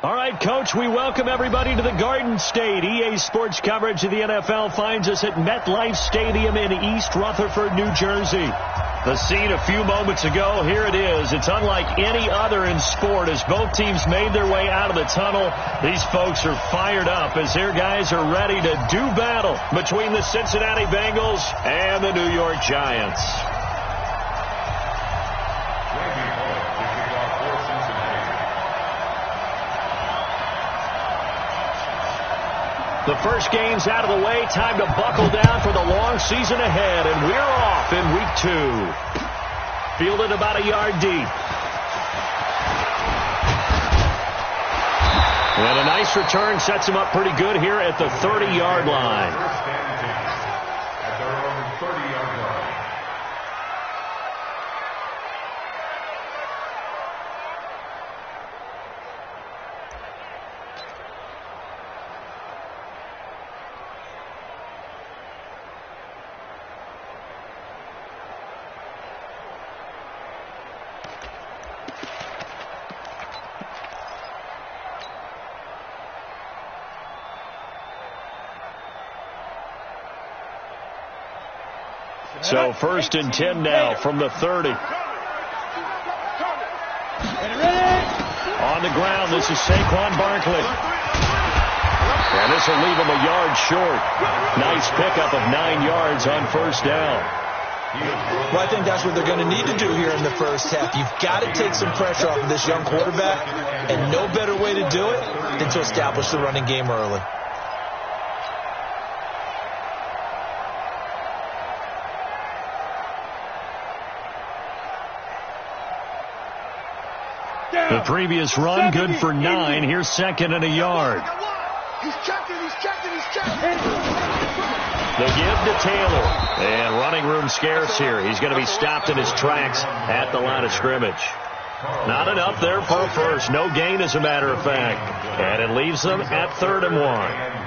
All right, Coach, we welcome everybody to the Garden State. EA Sports coverage of the NFL finds us at MetLife Stadium in East Rutherford, New Jersey. The scene a few moments ago, here it is. It's unlike any other in sport. As both teams made their way out of the tunnel, these folks are fired up as their guys are ready to do battle between the Cincinnati Bengals and the New York Giants. The first game's out of the way. Time to buckle down for the long season ahead. And we're off in week 2. Fielded about a yard deep. And a nice return sets him up pretty good here at the 30-yard line. So 1st and 10 now from the 30. On the ground, this is Saquon Barkley. And this will leave him a yard short. Nice pickup of 9 yards on first down. Well, I think that's what they're going to need to do here in the first half. You've got to take some pressure off of this young quarterback, and no better way to do it than to establish the running game early. The previous run, good for 9. Here's 2nd and a yard. He's checking. The give to Taylor. And running room scarce here. He's going to be stopped in his tracks at the line of scrimmage. Not enough there for a first. No gain, as a matter of fact. And it leaves them at 3rd and 1.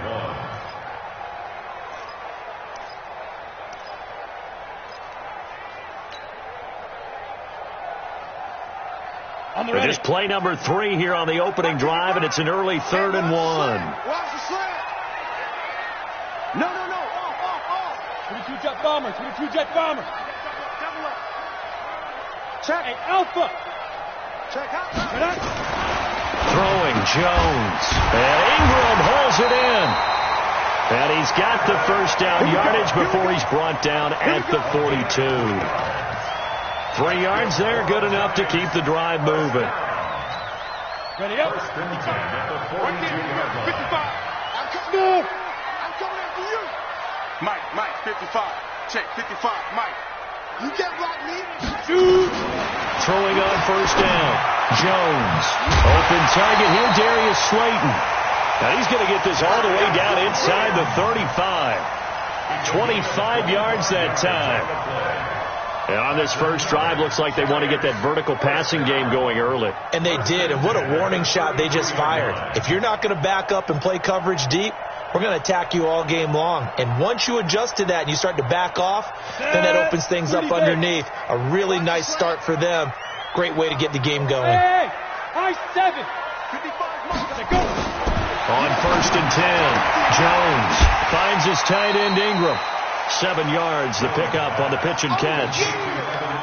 Just play number 3 here on the opening drive, and it's an early 3rd and 1. Watch the slant. No. 22 jet bomber. Check. Hey, Alpha. Check out. Throwing Jones. And Ingram holds it in. And he's got the first down yardage before he's brought down at the 42. 3 yards there, good enough to keep the drive moving. Ready up. 55. I'm coming after you. Mike, 55. Check, 55, Mike. You can't block me. Throwing on first down. Jones. Open target here, Darius Slayton. Now he's going to get this all the way down inside the 35. 25 yards that time. And on this first drive, looks like they want to get that vertical passing game going early. And they did, and what a warning shot they just fired. If you're not going to back up and play coverage deep, we're going to attack you all game long. And once you adjust to that and you start to back off, then that opens things up underneath. A really nice start for them. Great way to get the game going. Hey, high 7. 55, go. On 1st and 10, Jones finds his tight end Ingram. 7 yards, the pickup on the pitch and catch.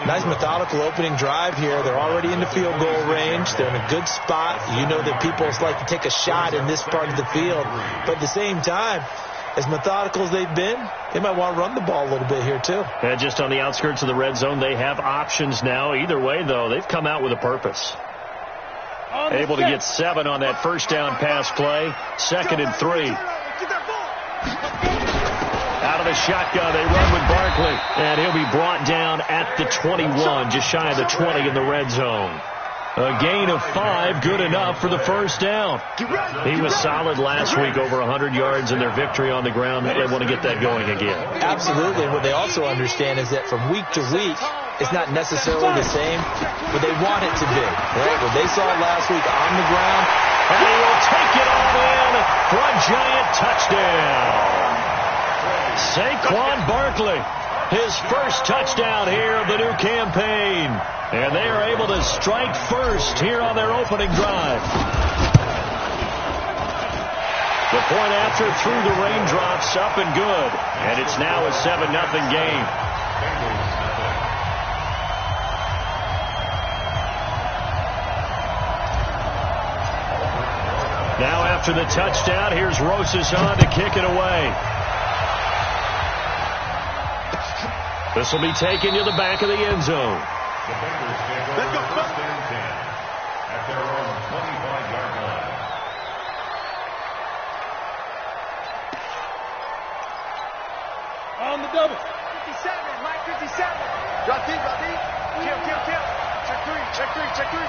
Nice methodical opening drive here. They're already in the field goal range. They're in a good spot. You know that people like to take a shot in this part of the field. But at the same time, as methodical as they've been, they might want to run the ball a little bit here too. And just on the outskirts of the red zone, they have options now. Either way, though, they've come out with a purpose. Able to get 7 on that first down pass play. 2nd and 3. Out of the shotgun, they run with Barkley, and he'll be brought down at the 21, just shy of the 20 in the red zone. A gain of 5, good enough for the first down. He was solid last week, over 100 yards in their victory on the ground. They want to get that going again. Absolutely. What they also understand is that from week to week, it's not necessarily the same, but they want it to be. Right? What they saw last week on the ground, and he will take it all in for a giant touchdown. Saquon Barkley, his first touchdown here of the new campaign. And they are able to strike first here on their opening drive. The point after through the raindrops, up and good. And it's now a 7-0 game. Now after the touchdown, here's Rosas on to kick it away. This will be taken to the back of the end zone. Let's go. At their own 25-yard line. On the double. 57, Mike 57. Drop deep. Kill. Check three.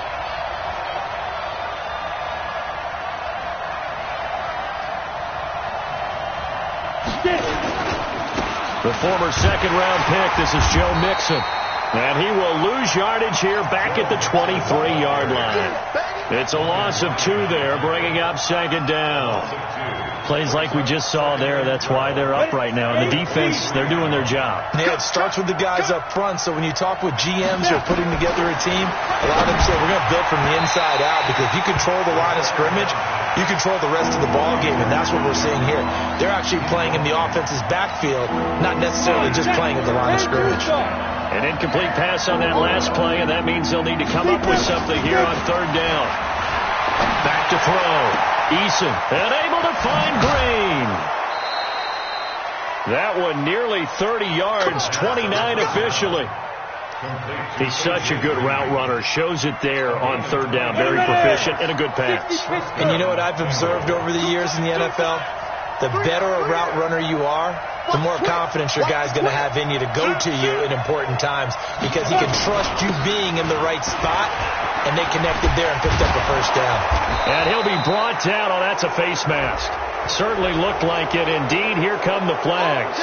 The former second-round pick, this is Joe Mixon. And he will lose yardage here back at the 23-yard line. It's a loss of 2 there, bringing up second down. Plays like we just saw there, that's why they're up right now. And the defense, they're doing their job. Yeah, it starts with the guys up front, so when you talk with GMs who are putting together a team, a lot of them say we're going to build from the inside out, because if you control the line of scrimmage, you control the rest of the ball game, and that's what we're seeing here. They're actually playing in the offense's backfield, not necessarily just playing at the line of scrimmage. An incomplete pass on that last play, and that means they'll need to come up with something here on third down. Back to throw. Eason, and able to find Green. That one nearly 30 yards, 29 officially. He's such a good route runner. Shows it there on third down. Very proficient and a good pass. And you know what I've observed over the years in the NFL? The better a route runner you are, the more confidence your guy's going to have in you to go to you in important times, because he can trust you being in the right spot, and they connected there and picked up a first down. And he'll be brought down. Oh, that's a face mask. Certainly looked like it. Indeed, here come the flags.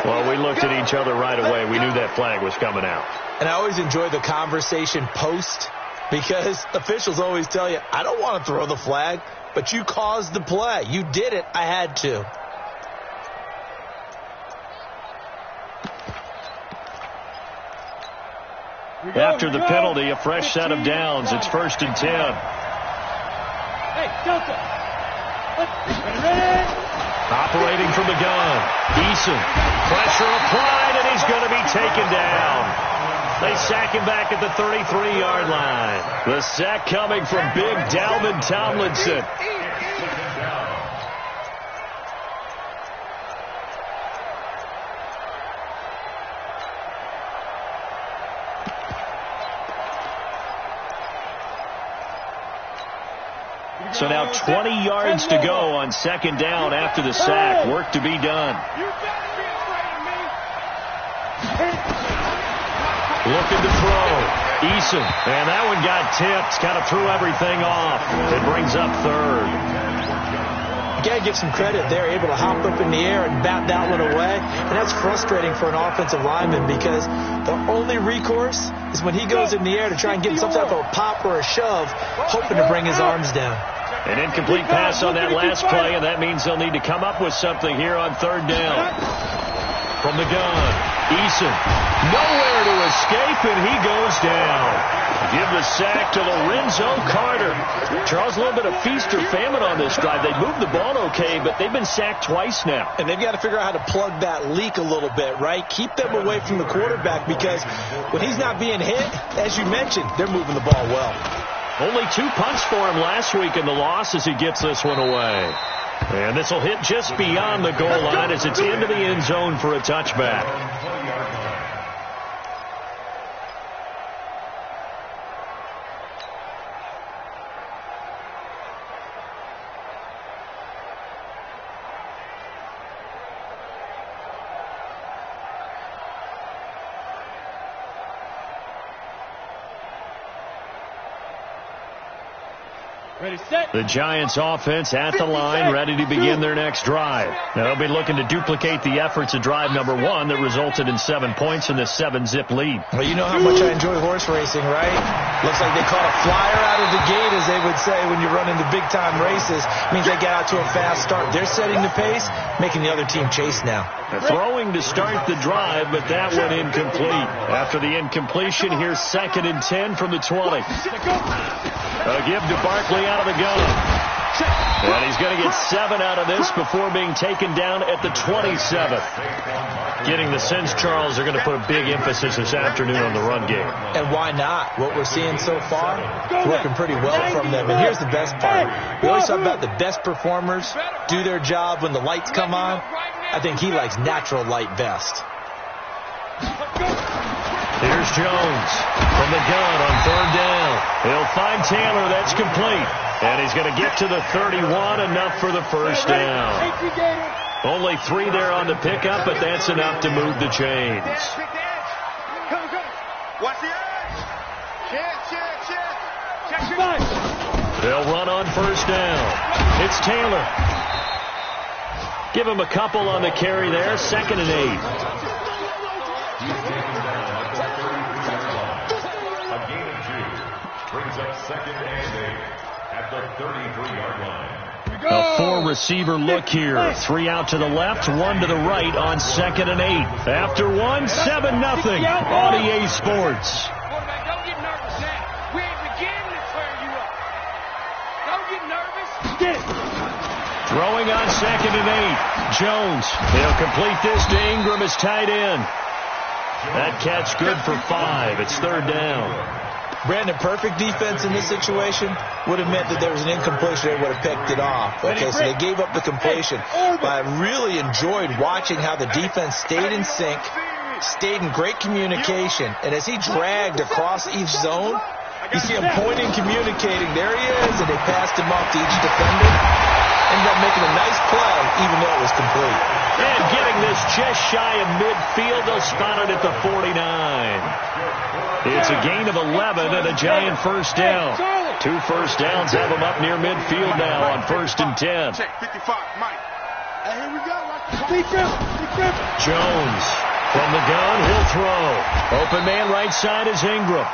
Well, we looked at each other right away. We knew that flag was coming out. And I always enjoy the conversation post, because officials always tell you, I don't want to throw the flag, but you caused the play. You did it. I had to. After the penalty, a fresh set of downs. It's 1st and 10. Hey, Delta. Ready. Operating from the gun. Eason. Pressure applied, and he's going to be taken down. They sack him back at the 33-yard line. The sack coming from big Dalvin Tomlinson. So now 20 yards to go on second down after the sack. Work to be done. Looking to throw. Eason. And that one got tipped. Kind of threw everything off. It brings up third. You got to give some credit there. Able to hop up in the air and bat that one away. And that's frustrating for an offensive lineman, because the only recourse is when he goes in the air to try and get some type of a pop or a shove, hoping to bring his arms down. An incomplete pass on that last play, and that means they'll need to come up with something here on third down. From the gun, Eason, nowhere to escape, and he goes down. Give the sack to Lorenzo Carter. Charles, a little bit of feast or famine on this drive. They moved the ball okay, but they've been sacked twice now. And they've got to figure out how to plug that leak a little bit, right? Keep them away from the quarterback, because when he's not being hit, as you mentioned, they're moving the ball well. Only 2 punts for him last week in the loss as he gets this one away. And this will hit just beyond the goal line as it's into the end zone for a touchback. Ready, set. The Giants offense at the line, ready to begin their next drive. Now they'll be looking to duplicate the efforts of drive number 1 that resulted in 7 points in this 7-zip lead. Well, you know how much I enjoy horse racing, right? Looks like they caught a flyer out of the gate, as they would say when you run into big-time races. Means they get out to a fast start. They're setting the pace, making the other team chase now. Throwing to start the drive, but that one incomplete. After the incompletion, here's 2nd and 10 from the 20. A give to Barkley out of the gun. And he's going to get 7 out of this before being taken down at the 27th. Getting the sense, Charles, they're going to put a big emphasis this afternoon on the run game. And why not? What we're seeing so far is working pretty well from them. And here's the best part. We always talk about the best performers do their job when the lights come on. I think he likes natural light best. Here's Jones from the gun on 3rd down. He'll find Taylor. That's complete. And he's going to get to the 31, enough for the first down. Only 3 there on the pickup, but that's enough to move the chains. Watch the edge. Check. They'll run on 1st down. It's Taylor. Give him a couple on the carry there. 2nd and 8. A gain of 2 brings up 2nd and 8 at the 33-yard line. A 4-receiver look here. 3 out to the left, 1 to the right on 2nd and 8. After 1, 7-0 on EA Sports. Quarterback, don't get nervous now. We ain't beginning to tear you up. Don't get nervous. Get it. Throwing on 2nd and 8. Jones. He'll complete this to Ingram as tight end. That catch good for 5. It's 3rd down. Brandon, perfect defense in this situation would have meant that there was an incompletion. They would have picked it off. Okay, so they gave up the completion. But I really enjoyed watching how the defense stayed in sync, stayed in great communication. And as he dragged across each zone, you see him pointing, communicating. There he is, and they passed him off to each defender. Ended up making a nice play, even though it was complete. And getting this just shy of midfield, they'll spot it at the 49. It's a gain of 11 and a giant 1st down. 2 first downs have them up near midfield now on 1st and 10. Check 55, Mike. Hey, here we go. Jones from the gun, he'll throw. Open man right side is Ingram.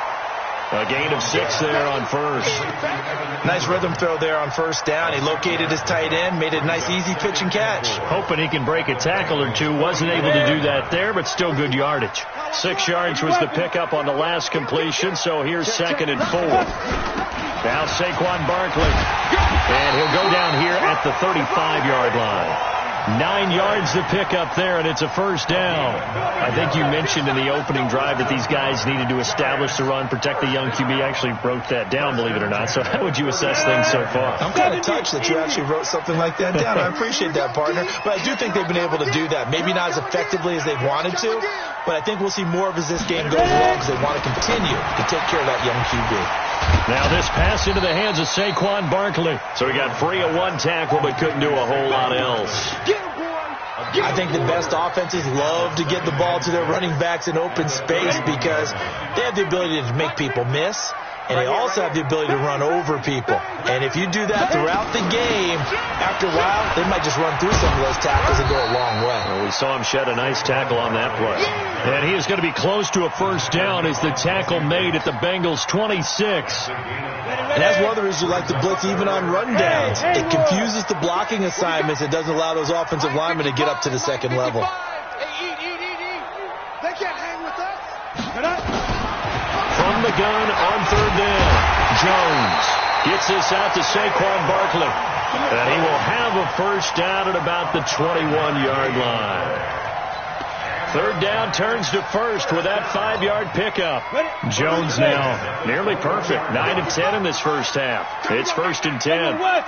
A gain of 6 there on 1st. Nice rhythm throw there on 1st down. He located his tight end, made it a nice easy pitch and catch. Hoping he can break a tackle or two. Wasn't able to do that there, but still good yardage. 6 yards was the pickup on the last completion, so here's 2nd and 4. Now Saquon Barkley. And he'll go down here at the 35-yard line. 9 yards to pick up there, and it's a 1st down. I think you mentioned in the opening drive that these guys needed to establish the run, protect the young QB. I actually wrote that down, believe it or not. So how would you assess things so far? I'm kind of touched that you actually wrote something like that down. I appreciate that, partner. But I do think they've been able to do that. Maybe not as effectively as they wanted to, but I think we'll see more of as this game goes along because they want to continue to take care of that young QB. Now this pass into the hands of Saquon Barkley. So he got free of 1 tackle but couldn't do a whole lot else. I think the best offenses love to get the ball to their running backs in open space because they have the ability to make people miss, and they also have the ability to run over people. And if you do that throughout the game, after a while, they might just run through some of those tackles and go a long way. Well, we saw him shed a nice tackle on that play. And he is going to be close to a 1st down as the tackle made at the Bengals' 26. And that's one of the reasons you like to blitz even on rundowns. It confuses the blocking assignments. It doesn't allow those offensive linemen to get up to the 2nd level. They can't hang with us. From the gun on 3rd down, Jones gets this out to Saquon Barkley. And he will have a 1st down at about the 21-yard line. 3rd down turns to 1st with that 5-yard pickup. Jones now nearly perfect. 9 of 10 in this 1st half. It's 1st and 10. 5.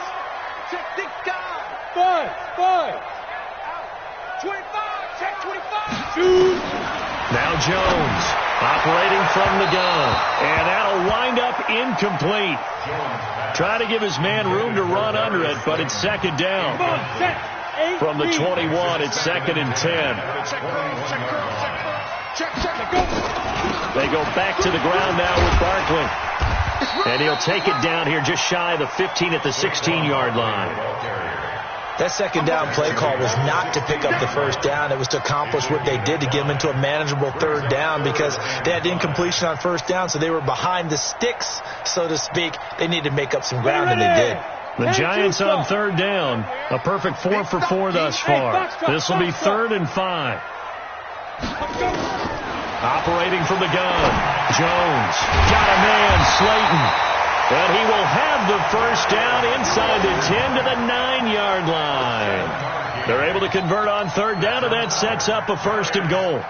25. Check 25. Now Jones operating from the gun. And that'll wind up incomplete. Trying to give his man room to run under it, but it's 2nd down. From the 21, it's 2nd and 10. They go back to the ground now with Barkley. And he'll take it down here just shy of the 15 at the 16-yard line. That 2nd down play call was not to pick up the 1st down. It was to accomplish what they did to get them into a manageable 3rd down because they had incompletion on 1st down, so they were behind the sticks, so to speak. They needed to make up some ground, and they did. The Giants on 3rd down. A perfect 4 for 4 thus far. This will be 3rd and 5. Operating from the gun. Jones got a man, Slayton. And he will have the first down inside the 10 to the 9-yard line. They're able to convert on third down, and that sets up a first and goal.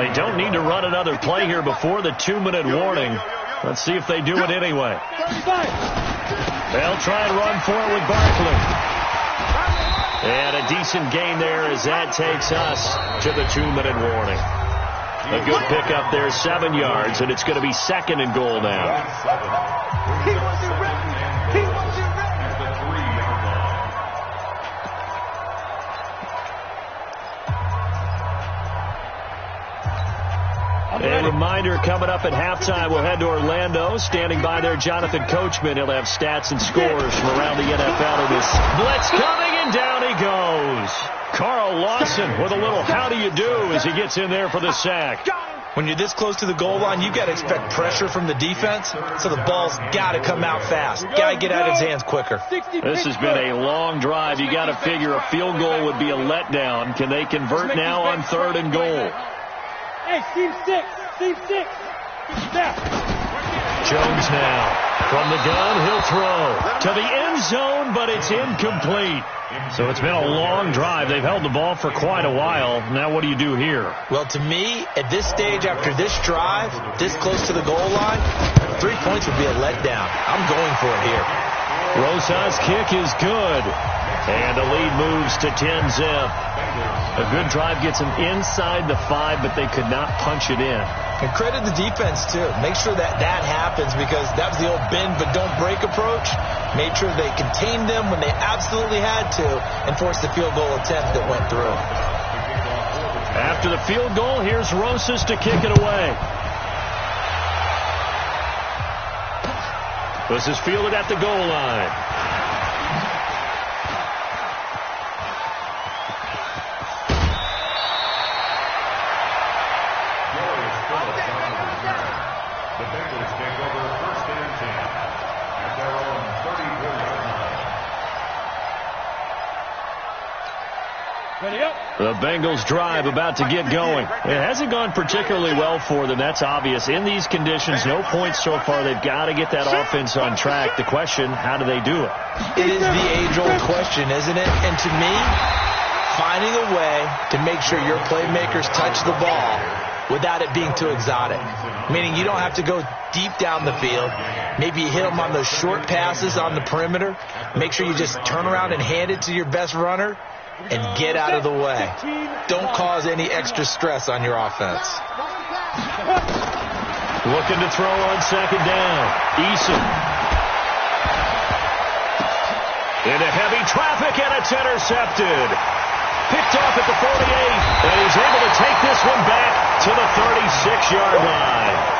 They don't need to run another play here before the 2-minute warning. Let's see if they do it anyway. They'll try and run for it with Barkley. And a decent gain there as that takes us to the 2-minute warning. A good pickup there, 7 yards, and it's going to be second and goal now. He wasn't ready. He wasn't ready. At the 3-yard line. A reminder coming up at halftime, we'll head to Orlando. Standing by there, Jonathan Coachman. He'll have stats and scores from around the NFL in this blitz coming, and down he goes. Carl Lawson with a little how do you do as he gets in there for the sack. When you're this close to the goal line, you got to expect pressure from the defense, so the ball's got to come out fast. Got to get out of his hands quicker. This has been a long drive. You got to figure a field goal would be a letdown. Can they convert now on third and goal? Hey, Team 6. Team 6. Step. Jones now from the gun. He'll throw to the end zone, but it's incomplete. So it's been a long drive. They've held the ball for quite a while. Now what do you do here? Well, to me, at this stage, after this drive, this close to the goal line, 3 points would be a letdown. I'm going for it here. Rosa's kick is good. And the lead moves to 10-zip. A good drive gets them inside the 5, but they could not punch it in. And credit the defense, too. Make sure that happens, because that was the old bend but don't break approach. Made sure they contained them when they absolutely had to and forced the field goal attempt that went through. After the field goal, here's Rosas to kick it away. This is fielded at the goal line. The Bengals take over first and 10 at their own 34-yard line. Ready up. The Bengals drive about to get going. It hasn't gone particularly well for them. That's obvious. In these conditions, no points so far. They've got to get that offense on track. The question, how do they do it? It is the age-old question, isn't it? And to me, finding a way to make sure your playmakers touch the ball without it being too exotic. Meaning you don't have to go deep down the field. Maybe you hit them on those short passes on the perimeter. Make sure you just turn around and hand it to your best runner and get out of the way. Don't cause any extra stress on your offense. Looking to throw on second down. Eason. Into heavy traffic, and it's intercepted. Picked off at the 48, and he's able to take this one back to the 36-yard line.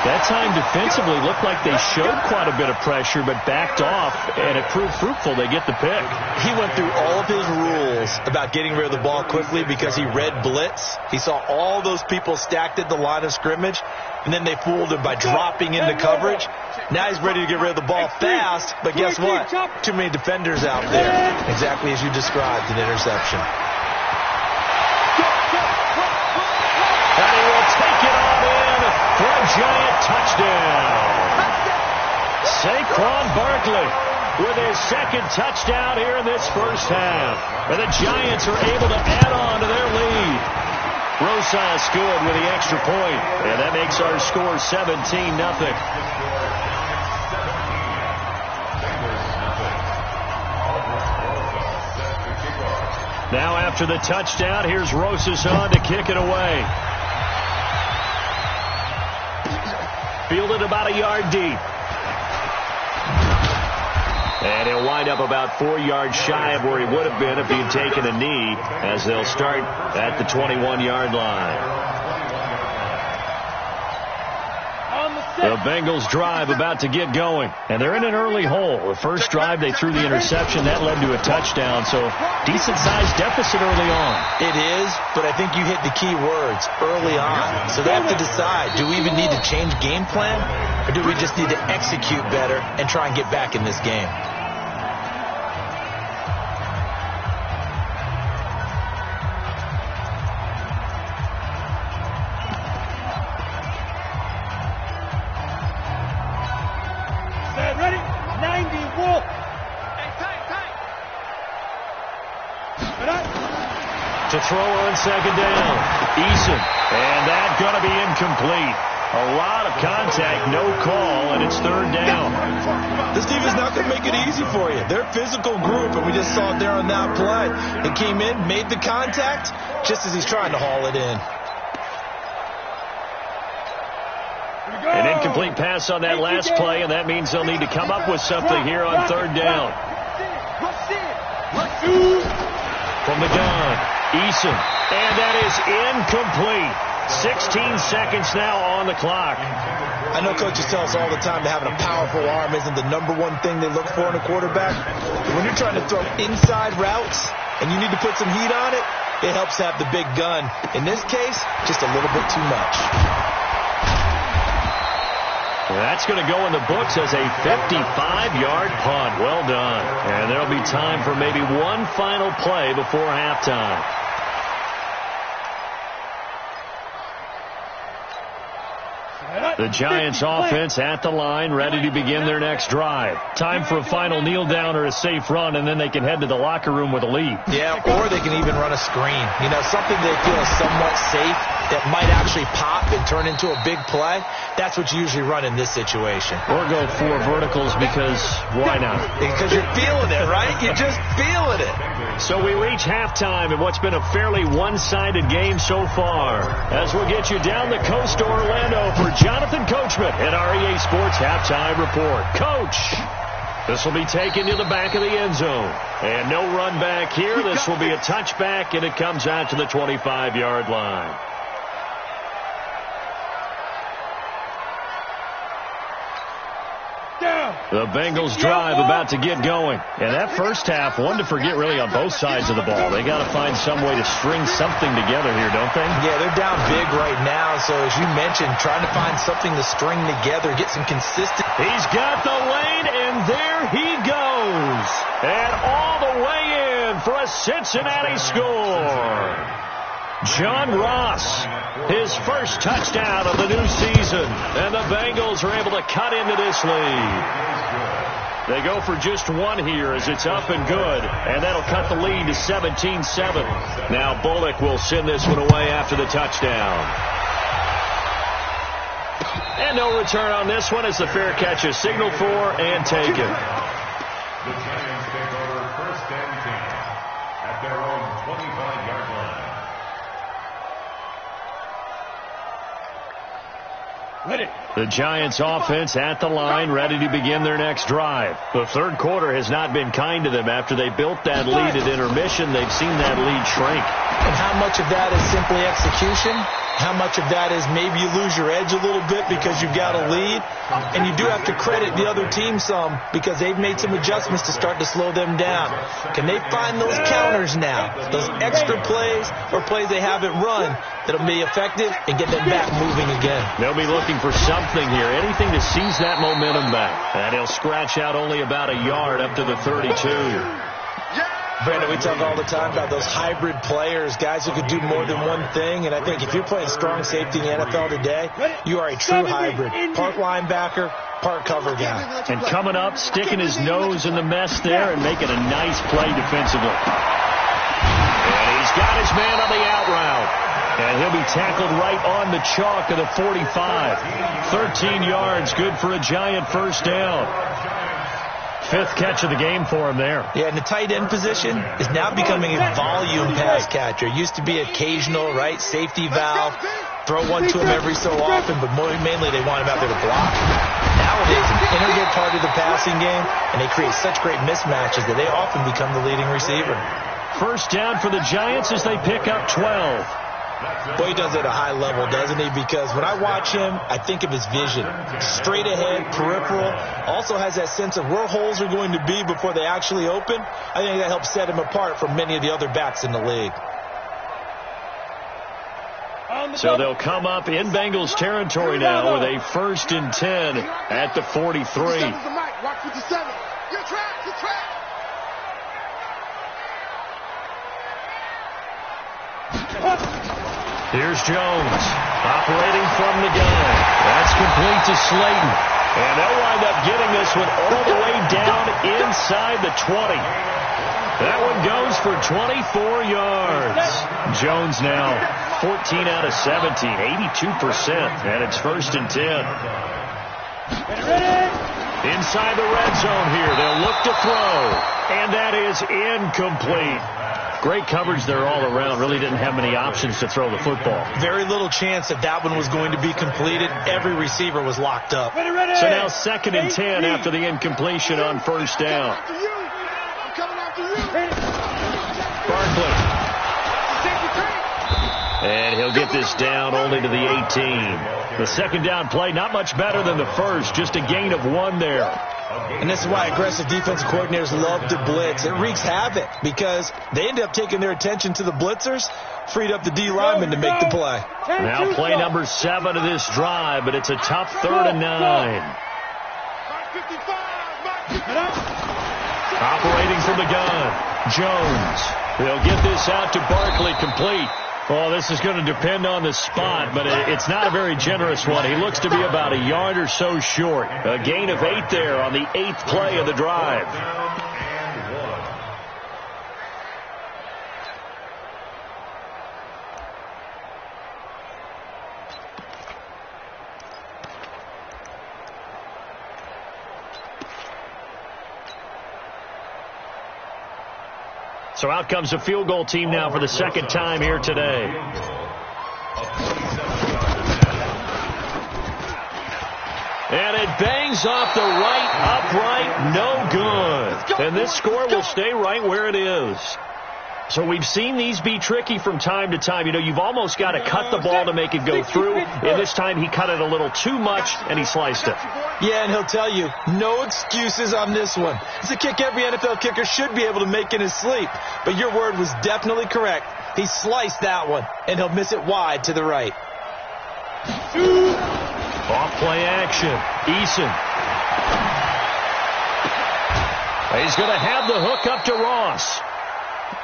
That time defensively looked like they showed quite a bit of pressure, but backed off, and it proved fruitful. They get the pick. He went through all of his rules about getting rid of the ball quickly because he read blitz. He saw all those people stacked at the line of scrimmage, and then they fooled him by dropping into coverage. Now he's ready to get rid of the ball fast, but guess what? Too many defenders out there. Exactly as you described, an interception. And he will take it on in for a giant touchdown. Saquon Barkley with his second touchdown here in this first half. And the Giants are able to add on to their lead. Rosas good with the extra point. And that makes our score 17-0. Now after the touchdown, here's Rosas on to kick it away. Fielded about a yard deep. And he'll wind up about 4 yards shy of where he would have been if he had taken a knee, as they'll start at the 21-yard line. The Bengals drive about to get going, and they're in an early hole. The first drive, they threw the interception. That led to a touchdown, so decent-sized deficit early on. It is, but I think you hit the key words, early on. So they have to decide, do we even need to change game plan, or do we just need to execute better and try and get back in this game? throw on second down. Eason. And that's going to be incomplete. A lot of contact, no call, and it's third down. This defense is not going to make it easy for you. They're a physical group, and we just saw it there on that play. He came in, made the contact, just as he's trying to haul it in. An incomplete pass on that last play, and that means they'll need to come up with something here on third down. From the gun, Eason, and that is incomplete. 16 seconds now on the clock. I know coaches tell us all the time that having a powerful arm isn't the number one thing they look for in a quarterback. But when you're trying to throw inside routes and you need to put some heat on it, it helps to have the big gun. In this case, just a little bit too much. That's going to go in the books as a 55-yard punt. Well done. And there'll be time for maybe one final play before halftime. The Giants offense at the line, ready to begin their next drive. Time for a final kneel down or a safe run, and then they can head to the locker room with a lead. Yeah, or they can even run a screen. You know, something they feel is somewhat safe that might actually pop and turn into a big play. That's what you usually run in this situation. Or go 4 verticals because why not? Because you're feeling it, right? You're just feeling it. So we reach halftime in what's been a fairly one-sided game so far. As we'll get you down the coast to Orlando for Jonathan Coachman at our EA Sports Halftime Report. Coach, this will be taken to the back of the end zone. And no run back here. This will be a touchback, and it comes out to the 25-yard line. The Bengals drive about to get going. And that first half, one to forget really on both sides of the ball. They got to find some way to string something together here, don't they? Yeah, they're down big right now. So as you mentioned, trying to find something to string together, get some consistent. He's got the lane, and there he goes. And all the way in for a Cincinnati score. John Ross, his first touchdown of the new season, and the Bengals are able to cut into this lead. They go for just one here as it's up and good, and that'll cut the lead to 17-7. Now Bullock will send this one away after the touchdown. And no return on this one as the fair catch is signaled for and taken. The Giants take over first and 10 at their own 25-yard line. The Giants offense at the line, ready to begin their next drive. The third quarter has not been kind to them. After they built that lead at intermission, they've seen that lead shrink. And how much of that is simply execution? How much of that is maybe you lose your edge a little bit because you've got a lead? And you do have to credit the other team some because they've made some adjustments to start to slow them down. Can they find those counters now, those extra plays or plays they haven't run that'll be effective and get them back moving again? They'll be looking for something here, anything to seize that momentum back. And he'll scratch out only about a yard up to the 32. Brandon, we talk all the time about those hybrid players, guys who could do more than one thing. And I think if you're playing strong safety in the NFL today, you are a true hybrid. Part linebacker, part cover guy. And coming up, sticking his nose in the mess there and making a nice play defensively. And he's got his man on the out route. And he'll be tackled right on the chalk of the 45. 13 yards, good for a Giant first down. Fifth catch of the game for him there. Yeah, and the tight end position is now becoming a volume pass catcher. It used to be occasional, right? Safety valve. Throw one to him every so often, but mainly they want him out there to block. Nowadays, an integral part of the passing game, and they create such great mismatches that they often become the leading receiver. First down for the Giants as they pick up 12. Boy, he does it at a high level, doesn't he? Because when I watch him, I think of his vision. Straight ahead, peripheral. Also has that sense of where holes are going to be before they actually open. I think that helps set him apart from many of the other backs in the league. So they'll come up in Bengals territory now with a 1st and 10 at the 43. Watch 57. Your track, your track. Here's Jones, operating from the gun. That's complete to Slayton. And they'll wind up getting this one all the way down inside the 20. That one goes for 24 yards. Jones now 14 out of 17, 82%, and it's 1st and 10. Inside the red zone here, they'll look to throw, and that is incomplete. Great coverage there all around. Really didn't have many options to throw the football. Very little chance that one was going to be completed. Every receiver was locked up. So now 2nd and 10 after the incompletion on 1st down. Barkley. And he'll get this down only to the 18. The 2nd down play, not much better than the first, just a gain of 1 there. And this is why aggressive defensive coordinators love to blitz. It wreaks havoc because they end up taking their attention to the blitzers, freed up the D lineman to make the play. Now play number 7 of this drive, but it's a tough 3rd and 9. Operating from the gun, Jones. They'll get this out to Barkley, complete. Oh, this is going to depend on the spot, but it's not a very generous one. He looks to be about a yard or so short. A gain of 8 there on the 8th play of the drive. So out comes the field goal team now for the 2nd time here today. And it bangs off the right upright, no good. And this score will stay right where it is. So we've seen these be tricky from time to time. You know, you've almost got to cut the ball to make it go through. And this time he cut it a little too much, and he sliced it. Yeah, and he'll tell you, no excuses on this one. It's a kick every NFL kicker should be able to make in his sleep. But your word was definitely correct. He sliced that one, and he'll miss it wide to the right. Off play action. Eason. He's going to have the hook up to Ross.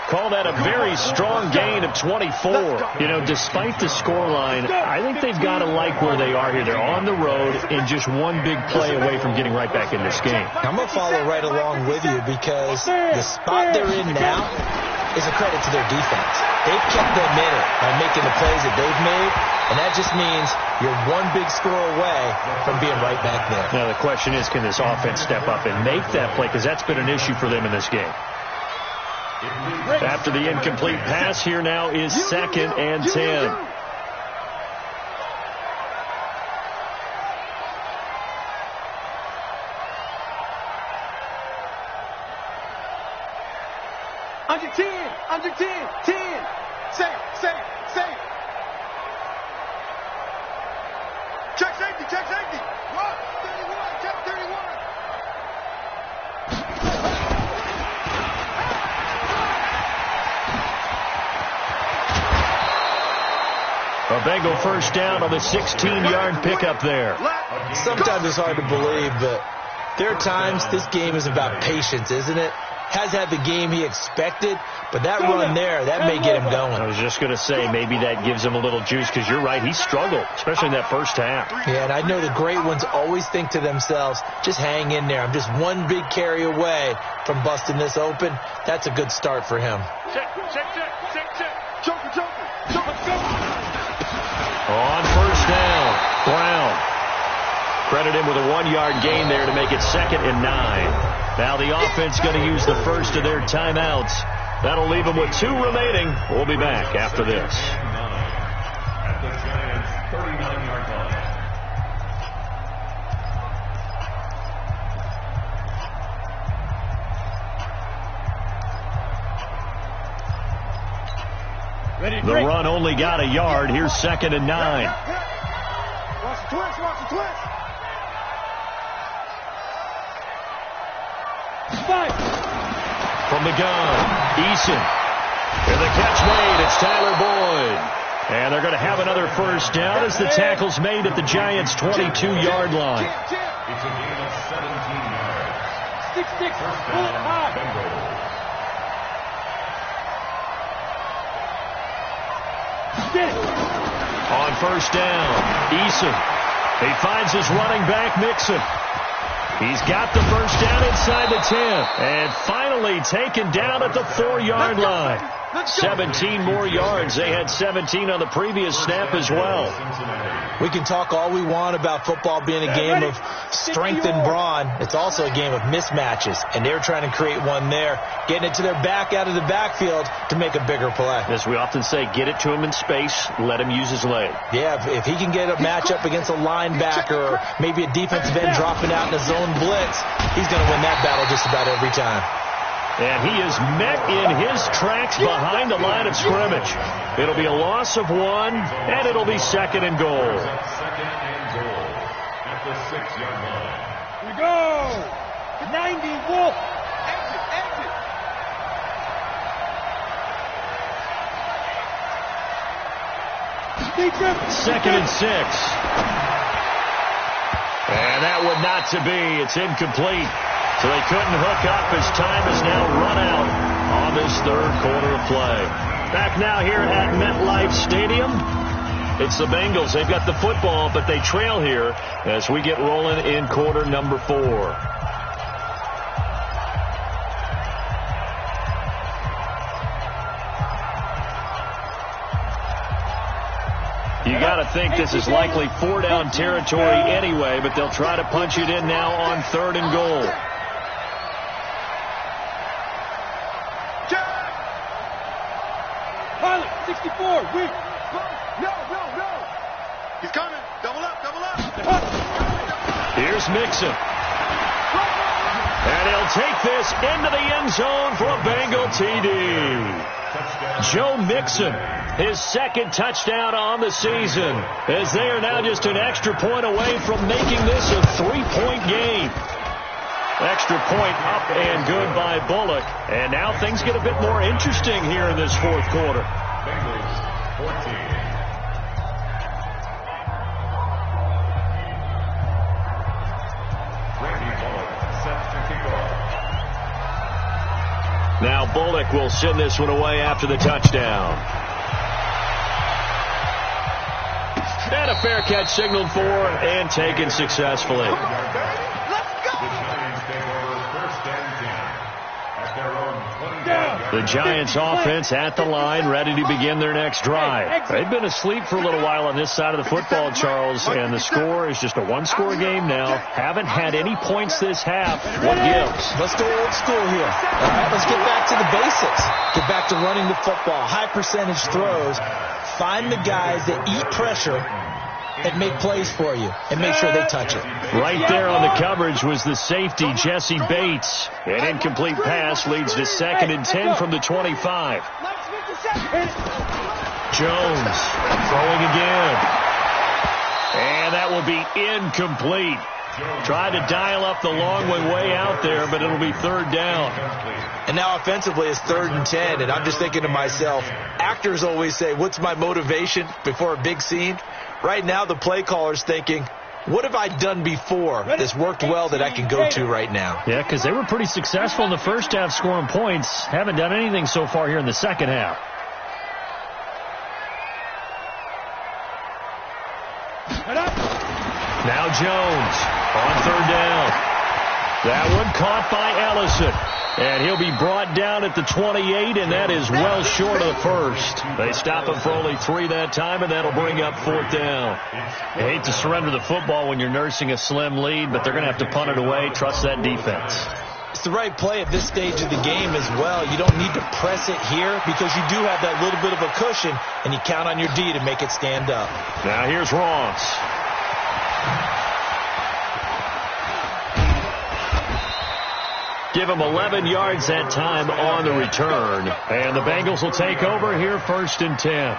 Call that a very strong gain of 24. You know, despite the scoreline, I think they've got to like where they are here. They're on the road and just one big play away from getting right back in this game. I'm going to follow right along with you because the spot they're in now is a credit to their defense. They've kept them in it by making the plays that they've made, and that just means you're one big score away from being right back there. Now, the question is, can this offense step up and make that play? Because that's been an issue for them in this game. After the incomplete pass, here now is 2nd and 10. Under 10, under 10, 10. Safe. Check safety. 31, check 31. A Bengal 1st down on the 16-yard pickup there. Sometimes it's hard to believe, but there are times this game is about patience, isn't it? Has had the game he expected, but that run there, that may get him going. I was just going to say, maybe that gives him a little juice, because you're right, he struggled, especially in that first half. Yeah, and I know the great ones always think to themselves, just hang in there. I'm just one big carry away from busting this open. That's a good start for him. Check. Joker. On 1st down, Brown. Credit him with a 1-yard gain there to make it 2nd and 9. Now the offense going to use the first of their timeouts. That'll leave them with 2 remaining. We'll be back after this. At the Giants' 39-yard line. The run only got a yard. Here's 2nd and 9. Watch the twist. From the gun, Eason. And the catch made. It's Tyler Boyd. And they're going to have another 1st down as the tackle's made at the Giants' 22-yard line. It's a gain of 17 yards. Stick. Pull it high. On 1st down, Eason. He finds his running back, Mixon. He's got the first down inside the 10. And finally taken down at the 4-yard line. 17 more yards. They had 17 on the previous snap as well. We can talk all we want about football being a game of strength and brawn. It's also a game of mismatches, and they're trying to create one there, getting it to their back out of the backfield to make a bigger play. As we often say, get it to him in space, let him use his leg. Yeah, if he can get a matchup against a linebacker or maybe a defensive end dropping out in a zone blitz, he's going to win that battle just about every time. And he is met in his tracks behind the line of scrimmage. It'll be a loss of 1, and it'll be 2nd and goal. Second and goal at the 6-yard line. Here we go. 90 Wolf. Exit, exit. Second and 6. And that would not to be. It's incomplete. So they couldn't hook up as time has now run out on this third quarter of play. Back now here at MetLife Stadium. It's the Bengals. They've got the football, but they trail here as we get rolling in quarter number 4. You got to think this is likely 4-down territory anyway, but they'll try to punch it in now on 3rd and goal. Pilot, 64, weak. No. He's coming. Double up. Here's Mixon. And he'll take this into the end zone for a Bengal TD. Joe Mixon, his 2nd touchdown on the season, as they are now just an extra point away from making this a 3-point game. Extra point up and good by Bullock. And now things get a bit more interesting here in this 4th quarter. Bengals 14. Now Bullock will send this one away after the touchdown. And a fair catch signaled for and taken successfully. Let's go. The Giants take over 1st and 10 at their own 20-yard line. The Giants offense at the line, ready to begin their next drive. They've been asleep for a little while on this side of the football, Charles, and the score is just a 1-score game now. Haven't had any points this half. What gives? Let's go old school here. All right, let's get back to the basics. Get back to running the football, high percentage throws. Find the guys that eat pressure and make plays for you and make sure they touch it. Right there on the coverage was the safety, Jesse Bates. An incomplete pass leads to 2nd and 10 from the 25. Jones throwing again. And that will be incomplete. Tried to dial up the long way out there, but it'll be 3rd down. And now offensively it's 3rd and 10, and I'm just thinking to myself, actors always say, what's my motivation before a big scene? Right now the play caller's thinking, what have I done before that's worked well that I can go to right now? Yeah, because they were pretty successful in the first half scoring points. Haven't done anything so far here in the second half. Now Jones on 3rd down. That one caught by Ellison. And he'll be brought down at the 28, and that is well short of the first. They stop him for only 3 that time, and that'll bring up 4th down. You hate to surrender the football when you're nursing a slim lead, but they're going to have to punt it away. Trust that defense. It's the right play at this stage of the game as well. You don't need to press it here because you do have that little bit of a cushion, and you count on your D to make it stand up. Now here's Ross. Give him 11 yards that time on the return. And the Bengals will take over here 1st and 10.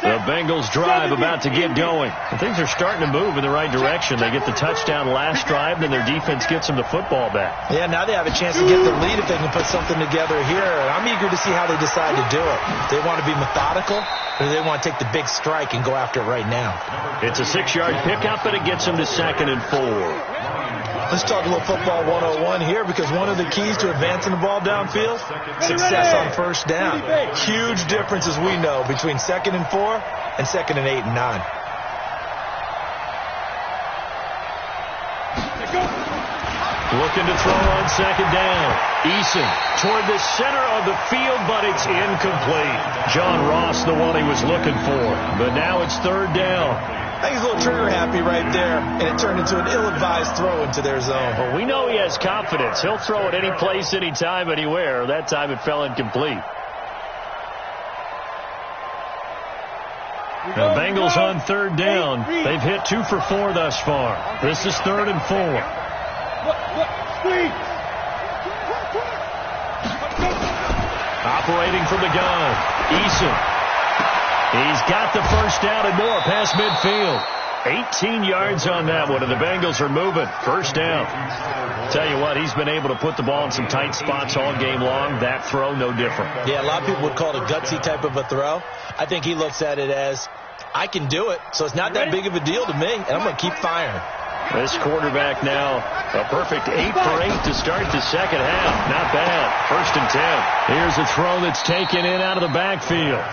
The Bengals drive about to get going. And things are starting to move in the right direction. They get the touchdown last drive, then their defense gets them the football back. Yeah, now they have a chance to get the lead if they can put something together here. And I'm eager to see how they decide to do it. They want to be methodical, or they want to take the big strike and go after it right now. It's a 6-yard pickup, but it gets them to 2nd and 4. Let's talk a little football 101 here, because one of the keys to advancing the ball downfield, success on 1st down. Huge difference, as we know, between 2nd and 4 and 2nd and 8 and 9. Looking to throw on second down. Eason toward the center of the field, but it's incomplete. John Ross, the one he was looking for. But now it's third down. I think he's a little trigger happy right there, and it turned into an ill-advised throw into their zone. Well, we know he has confidence. He'll throw it any place, anytime, anywhere. That time it fell incomplete. The Bengals on third down. They've hit 2 for 4 thus far. This is 3rd and 4. Operating from the gun. Eason. He's got the first down and more past midfield. 18 yards on that one, and the Bengals are moving. First down. Tell you what, he's been able to put the ball in some tight spots all game long. That throw, no different. Yeah, a lot of people would call it a gutsy type of a throw. I think he looks at it as, I can do it, so it's not that big of a deal to me, and I'm going to keep firing. This quarterback now, a perfect 8 for 8 to start the second half. Not bad. 1st and 10. Here's a throw that's taken in out of the backfield.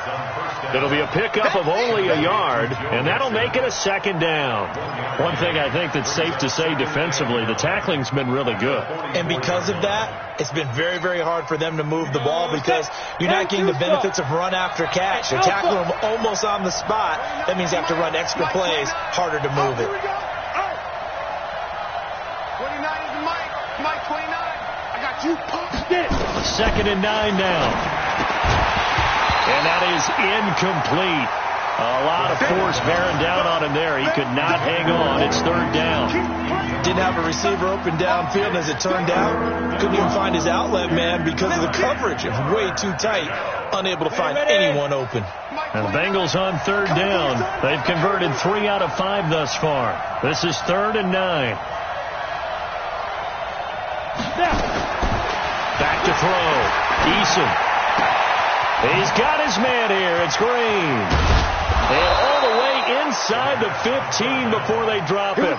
It'll be a pickup of only a yard, and that'll make it a second down. One thing I think that's safe to say defensively, the tackling's been really good. And because of that, it's been very, very hard for them to move the ball because you're not getting the benefits of run after catch. They're tackling them almost on the spot. That means you have to run extra plays, harder to move it. 29 is Mike 29. I got you. Get it. 2nd and 9 now. And that is incomplete. A lot of force bearing down on him there. He could not hang on. It's 3rd down. Didn't have a receiver open downfield, and as it turned out, couldn't even find his outlet man because of the coverage. It was way too tight, unable to find anyone open. And the Bengals on 3rd down. They've converted 3 out of 5 thus far. This is 3rd and 9. Back to throw. Eason. He's got his man here. It's Green. And all the way inside the 15 before they drop him.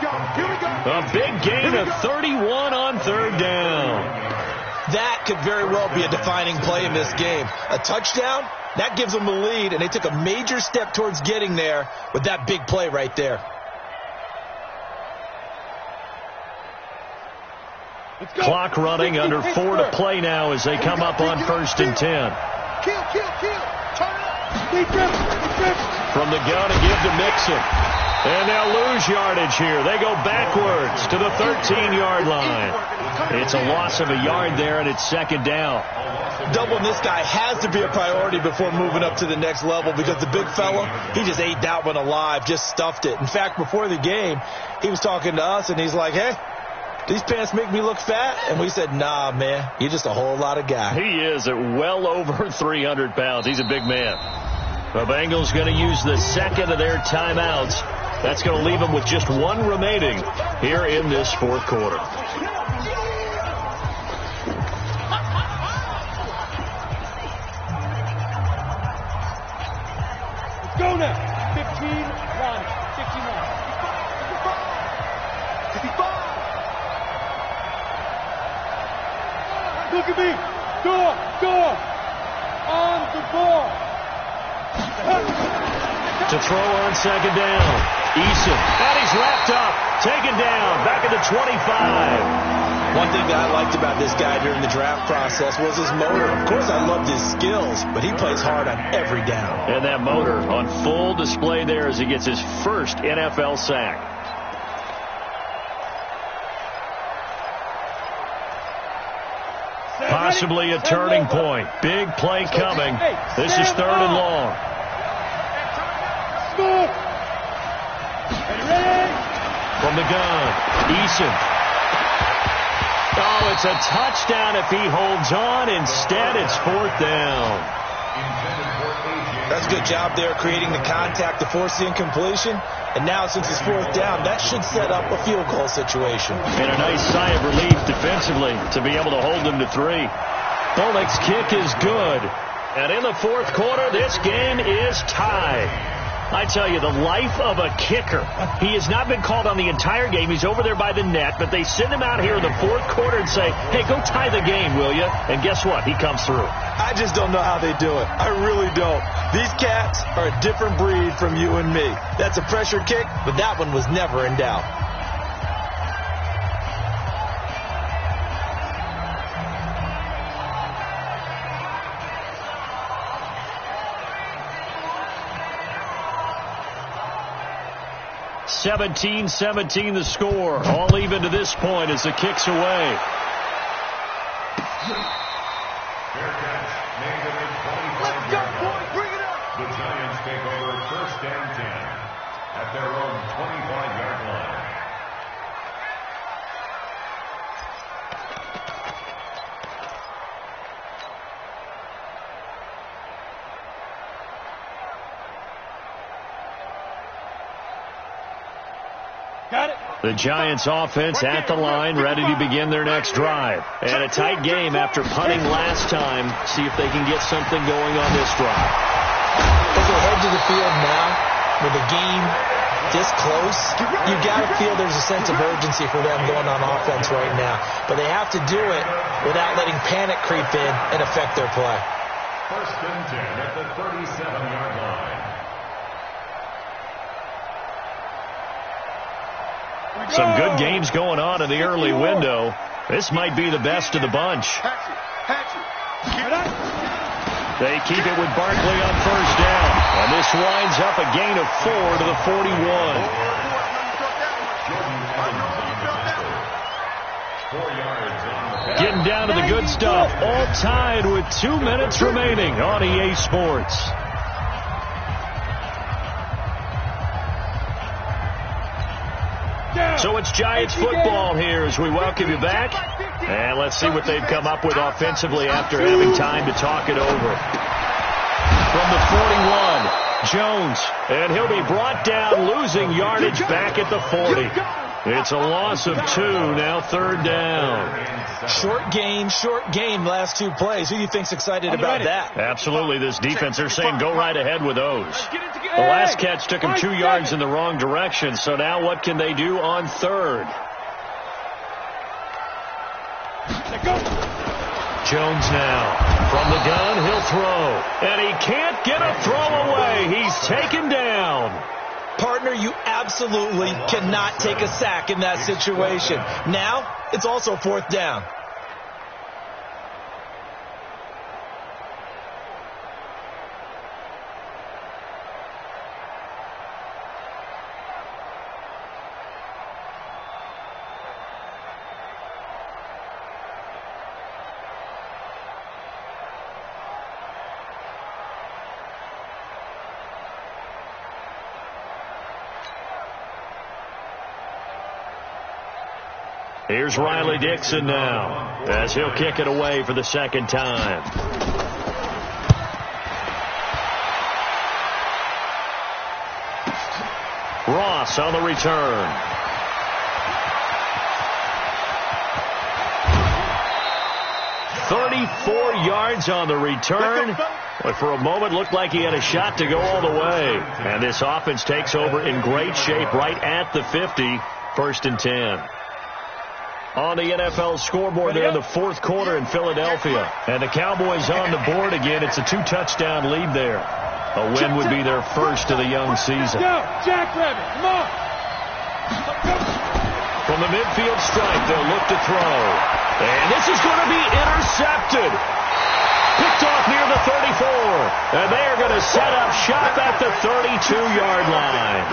A big gain of 31 on 3rd down. That could very well be a defining play in this game. A touchdown, that gives them the lead, and they took a major step towards getting there with that big play right there. Clock running, under 4 to play now as they come up on 1st and 10. Kill. Turn it up. From the gun, a give to Mixon. And they'll lose yardage here. They go backwards to the 13-yard line. It's a loss of a yard there, and it's 2nd down. Doubling this guy has to be a priority before moving up to the next level because the big fella, he just ate that one alive, just stuffed it. In fact, before the game, he was talking to us, and he's like, hey, these pants make me look fat? And we said, nah, man, you're just a whole lot of guy. He is at well over 300 pounds. He's a big man. The Bengals going to use the 2nd of their timeouts. That's going to leave them with just 1 remaining here in this 4th quarter. Let's go now. 15, 1, 59. 55. Look at me. Door. On the ball. To throw on 2nd down. Eason. And he's wrapped up. Taken down. Back at the 25. One thing that I liked about this guy during the draft process was his motor. Of course, I loved his skills, but he plays hard on every down. And that motor on full display there as he gets his first NFL sack. Possibly a turning point. Big play coming. This is 3rd and long. From the gun, Eason. Oh, it's a touchdown if he holds on. Instead, it's 4th down. That's a good job there creating the contact to force the incompletion. And now, since it's 4th down, that should set up a field goal situation. And a nice sigh of relief defensively to be able to hold them to 3. Bullock's kick is good. And in the 4th quarter, this game is tied. I tell you, the life of a kicker. He has not been called on the entire game. He's over there by the net, but they send him out here in the 4th quarter and say, hey, go tie the game, will you? And guess what? He comes through. I just don't know how they do it. I really don't. These cats are a different breed from you and me. That's a pressure kick, but that one was never in doubt. 17-17 the score. All even to this point as the kick's away. Let's go, boys. Bring it up. The Giants take over 1st and 10 at their own 25-yard line. Got it. The Giants offense at the line, ready to begin their next drive. And a tight game after punting last time. See if they can get something going on this drive. As they head to the field now, with the game this close, you got to feel there's a sense of urgency for them going on offense right now. But they have to do it without letting panic creep in and affect their play. 1st and 10 at the 37-yard line. Some good games going on in the early window. This might be the best of the bunch. They keep it with Barkley on 1st down. And this winds up a gain of 4 to the 41. 4 yards on the Getting down to the good stuff. All tied with 2 minutes remaining on EA Sports. So it's Giants football here as we welcome you back. And let's see what they've come up with offensively after having time to talk it over. From the 41, Jones. And he'll be brought down, losing yardage back at the 40. It's a loss of 2, now 3rd down. Short gain, last 2 plays. Who do you think's excited about that? Absolutely, this defense, they're saying go right ahead with those. The last catch took him 2 yards in the wrong direction, so now what can they do on 3rd? Jones now. From the gun, he'll throw. And he can't get a throw away. He's taken down. Partner, you absolutely cannot take a sack in that situation. Now, it's also 4th down. Here's Riley Dixon now, as he'll kick it away for the 2nd time. Ross on the return. "34 yards on the return. But for a moment, looked like he had a shot to go all the way. And this offense takes over in great shape right at the 50, 1st and 10. On the NFL scoreboard there in the 4th quarter in Philadelphia. And the Cowboys on the board again. It's a 2-touchdown lead there. A win would be their first of the young season. Go, Jackrabbit, come on. From the midfield stripe, they'll look to throw. And this is going to be intercepted. Picked off near the 34. And they are going to set up shop at the 32-yard line.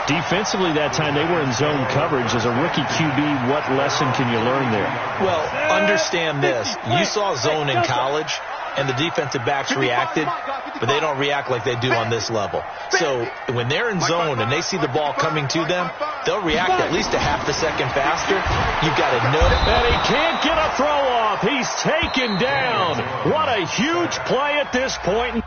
Defensively that time, they were in zone coverage. As a rookie QB, what lesson can you learn there? Well, understand this. You saw zone in college, and the defensive backs reacted, but they don't react like they do on this level. So when they're in zone and they see the ball coming to them, they'll react at least a half a second faster. You've got to know. And he can't get a throw off. He's taken down. What a huge play at this point.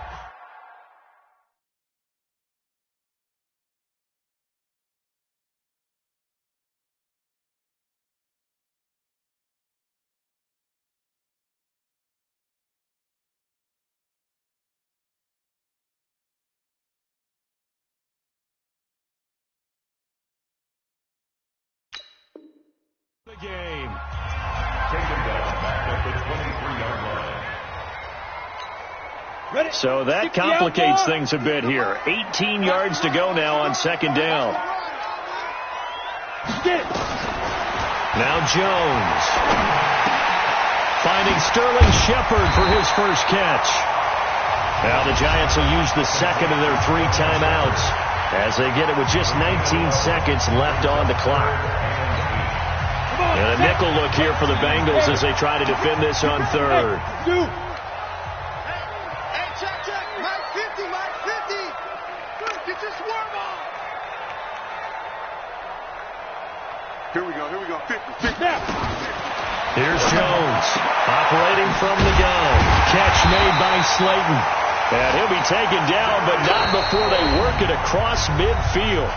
The game. Taken down back at the 23-yard line. So that complicates things a bit here. 18 yards to go now on 2nd down. Now Jones. Finding Sterling Shepard for his first catch. Now the Giants will use the 2nd of their 3 timeouts. as they get it with just 19 seconds left on the clock. And a nickel look here for the Bengals as they try to defend this on third. Hey, check. Mike 50, Mike 50. Get your swarm on. Here we go. 50. Now. Here's Jones, operating from the gun. Catch made by Slayton. And he'll be taken down, but not before they work it across midfield.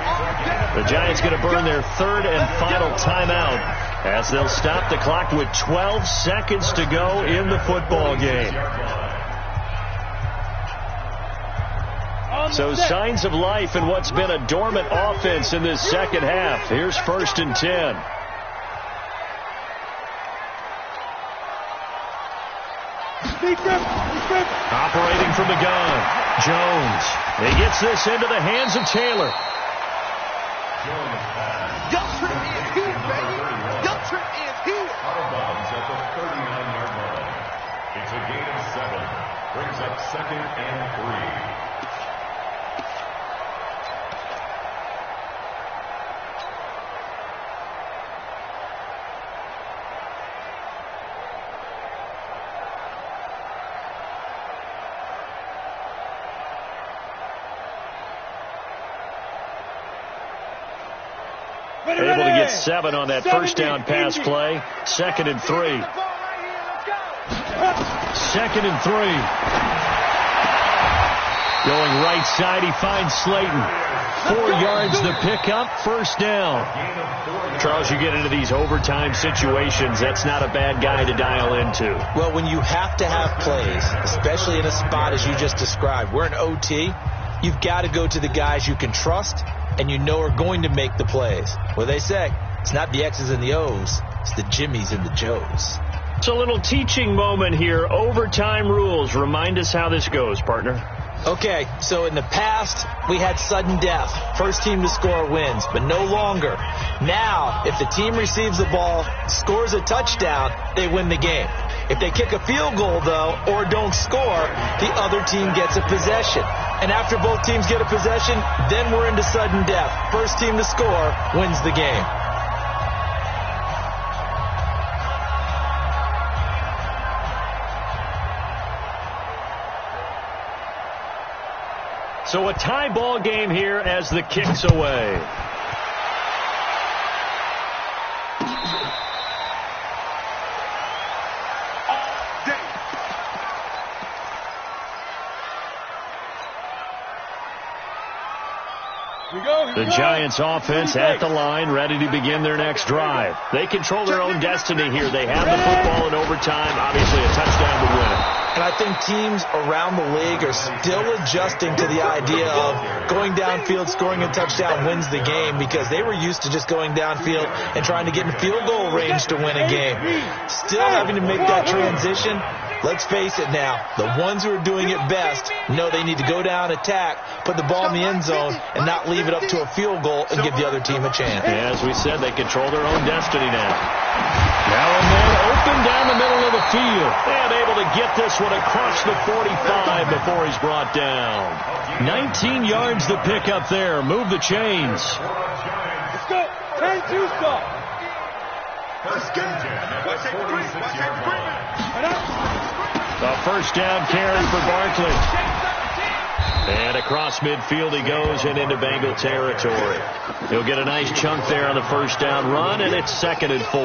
The Giants going to burn their third and final timeout as they'll stop the clock with 12 seconds to go in the football game. So signs of life in what's been a dormant offense in this second half. Here's 1st and 10. Operating from the gun, Jones. He gets this into the hands of Taylor. Gulcher is here, baby. Gulcher is here. Out of bounds at the 39-yard line. It's a gain of 7. Brings up 2nd and 3. Able to get 7 on that first down pass play. 2nd and 3. 2nd and 3. Going right side, he finds Slayton. 4 yards the pickup, 1st down. Charles, you get into these overtime situations, that's not a bad guy to dial into. Well, when you have to have plays, especially in a spot as you just described, we're in OT, you've got to go to the guys you can trust and you know are going to make the plays. Well, they say it's not the X's and the O's, it's the Jimmies and the Joes. It's a little teaching moment here. Overtime rules. Remind us how this goes, partner. Okay, so in the past, we had sudden death. First team to score wins, but no longer. Now, if the team receives the ball, scores a touchdown, they win the game. If they kick a field goal, though, or don't score, the other team gets a possession. And after both teams get a possession, then we're into sudden death. First team to score wins the game. So a tie ball game here as the kick's away. The Giants offense at the line, ready to begin their next drive. They control their own destiny here. They have the football in overtime. Obviously, a touchdown would win it. And I think teams around the league are still adjusting to the idea of going downfield, scoring a touchdown wins the game, because they were used to just going downfield and trying to get in field goal range to win a game. Still having to make that transition. Let's face it now, the ones who are doing it best know they need to go down, attack, put the ball in the end zone, and not leave it up to a field goal and give the other team a chance. Yeah, as we said, they control their own destiny now. Now and then, open down the middle of the field. And able to get this one across the 45 before he's brought down. 19 yards to pick up there. Move the chains. Let's go. 10-2 stop. Let's go. Watch that green. A first down carry for Barkley. And across midfield he goes and into Bengal territory. He'll get a nice chunk there on the first down run, and it's 2nd and 4.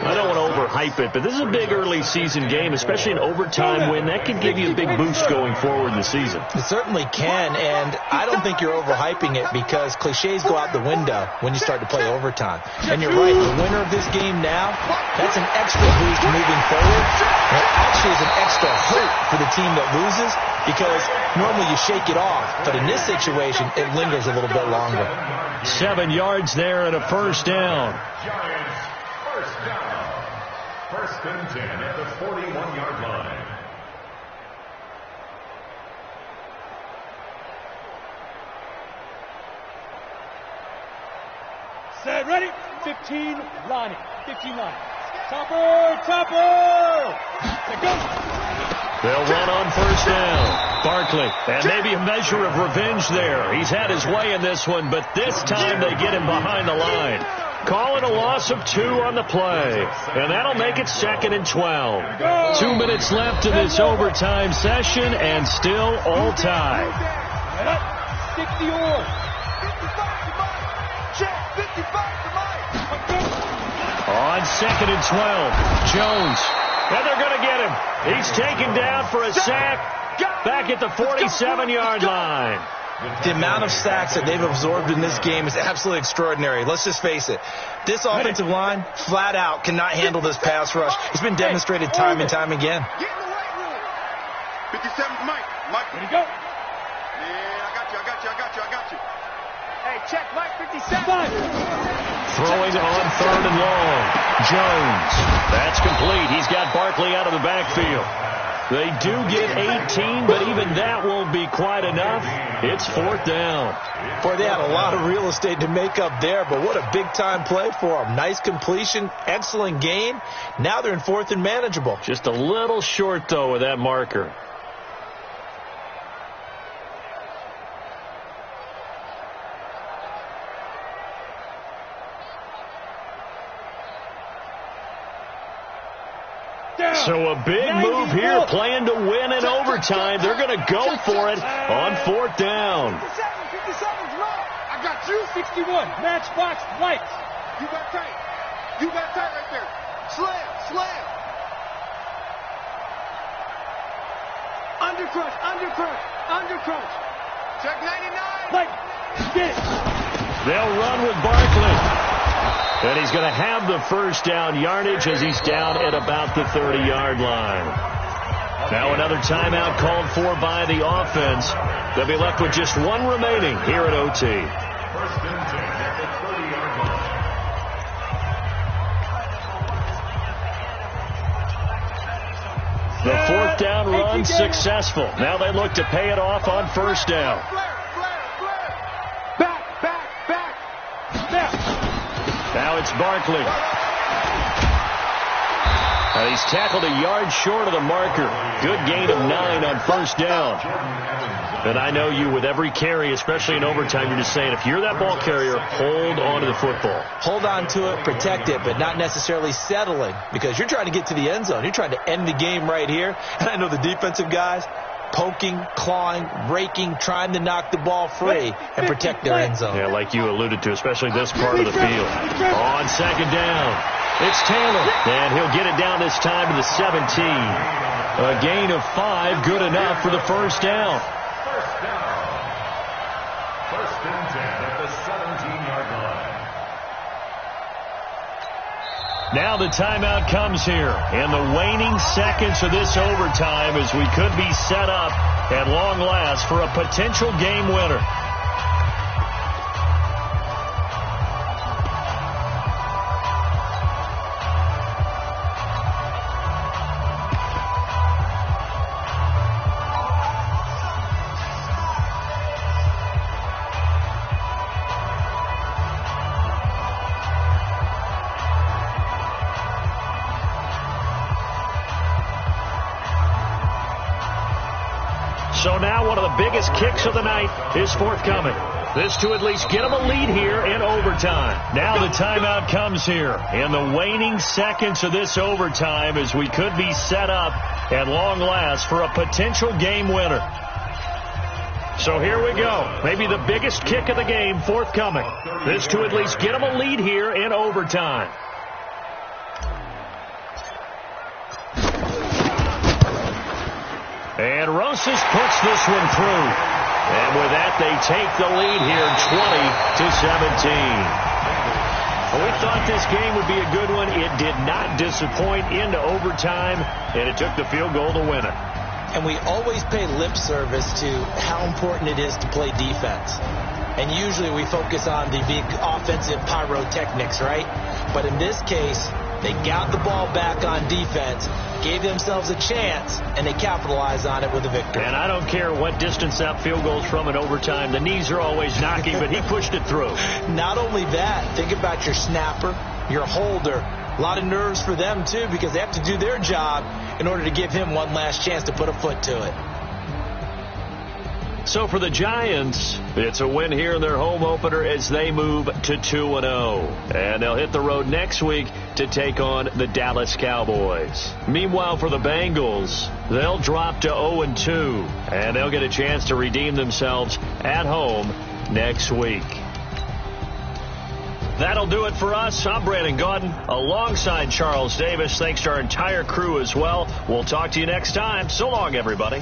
I don't want to overhype it, but this is a big early season game, especially an overtime win. That could give you a big boost going forward in the season. It certainly can, and I don't think you're overhyping it, because cliches go out the window when you start to play overtime. And you're right, the winner of this game now, that's an extra boost moving forward. And it actually is an extra hope for the team that loses, because normally you shake it off, but in this situation, it lingers a little bit longer. 7 yards there and a first down. Giants, first down. 1st and 10 at the 41-yard line. Set, ready? 15, Lonnie. 15, Lonnie. They'll run on first down. Barkley, and maybe a measure of revenge there. He's had his way in this one, but this time they get him behind the line. Call it a loss of 2 on the play, and that'll make it 2nd and 12. 2 minutes left in this overtime session, and still all tied. 60 on. 55 to Mike. On 2nd and 12, Jones. And they're going to get him. He's taken down for a sack back at the 47-yard line. The amount of sacks that they've absorbed in this game is absolutely extraordinary. Let's just face it. This offensive line, flat out, cannot handle this pass rush. It's been demonstrated time and time again. Get in the right room. 57, Mike. Mike. Ready, go. Yeah, I got you. Hey, check Mike 57. Throwing on 3rd and long. Jones. That's complete. He's got Barkley out of the backfield. They do get 18, but even that won't be quite enough. It's 4th down. Boy, they had a lot of real estate to make up there, but what a big-time play for them. Nice completion, excellent gain. Now they're in 4th and manageable. Just a little short, though, with that marker. So a big move here, playing to win in overtime. They're going to go for it on 4th down. 57's Mike. I got you. 61, matchbox lights. You got tight. You got tight right there. Slam. Undercrunch. Check 99. Mike, get it. They'll run with Barkley. And he's going to have the first down yardage as he's down at about the 30-yard line. Now another timeout called for by the offense. They'll be left with just 1 remaining here at OT. 1st and 10 at the 30-yard line. The 4th down run successful. Now they look to pay it off on 1st down. Back. Now it's Barkley. He's tackled a yard short of the marker. Good gain of 9 on 1st down. And I know you, with every carry, especially in overtime, you're just saying, if you're that ball carrier, hold on to the football. Hold on to it, protect it, but not necessarily settling, because you're trying to get to the end zone. You're trying to end the game right here. And I know the defensive guys poking, clawing, raking, trying to knock the ball free and protect their end zone. Yeah, like you alluded to, especially this part of the field. On 2nd down, it's Taylor, and he'll get it down this time to the 17. A gain of 5, good enough for the 1st down. 1st down. 1st and 10 at the 17-yard line. Now the timeout comes here, and the waning seconds of this overtime as we could be set up at long last for a potential game winner. So now one of the biggest kicks of the night is forthcoming. This to at least get them a lead here in overtime. Now the timeout comes here in the waning seconds of this overtime as we could be set up at long last for a potential game winner. So here we go. Maybe the biggest kick of the game forthcoming. This to at least get them a lead here in overtime. And Rosas puts this one through. And with that, they take the lead here 20-17. We thought this game would be a good one. It did not disappoint into overtime, and it took the field goal to win it. And we always pay lip service to how important it is to play defense. And usually we focus on the big offensive pyrotechnics, right? But in this case, they got the ball back on defense, gave themselves a chance, and they capitalized on it with a victory. And I don't care what distance that field goes from in overtime. The knees are always knocking, but he pushed it through. Not only that, think about your snapper, your holder, A lot of nerves for them, too, because they have to do their job in order to give him one last chance to put a foot to it. So for the Giants, it's a win here in their home opener as they move to 2-0. And they'll hit the road next week to take on the Dallas Cowboys. Meanwhile, for the Bengals, they'll drop to 0-2. And they'll get a chance to redeem themselves at home next week. That'll do it for us. I'm Brandon Gaudin alongside Charles Davis. Thanks to our entire crew as well. We'll talk to you next time. So long, everybody.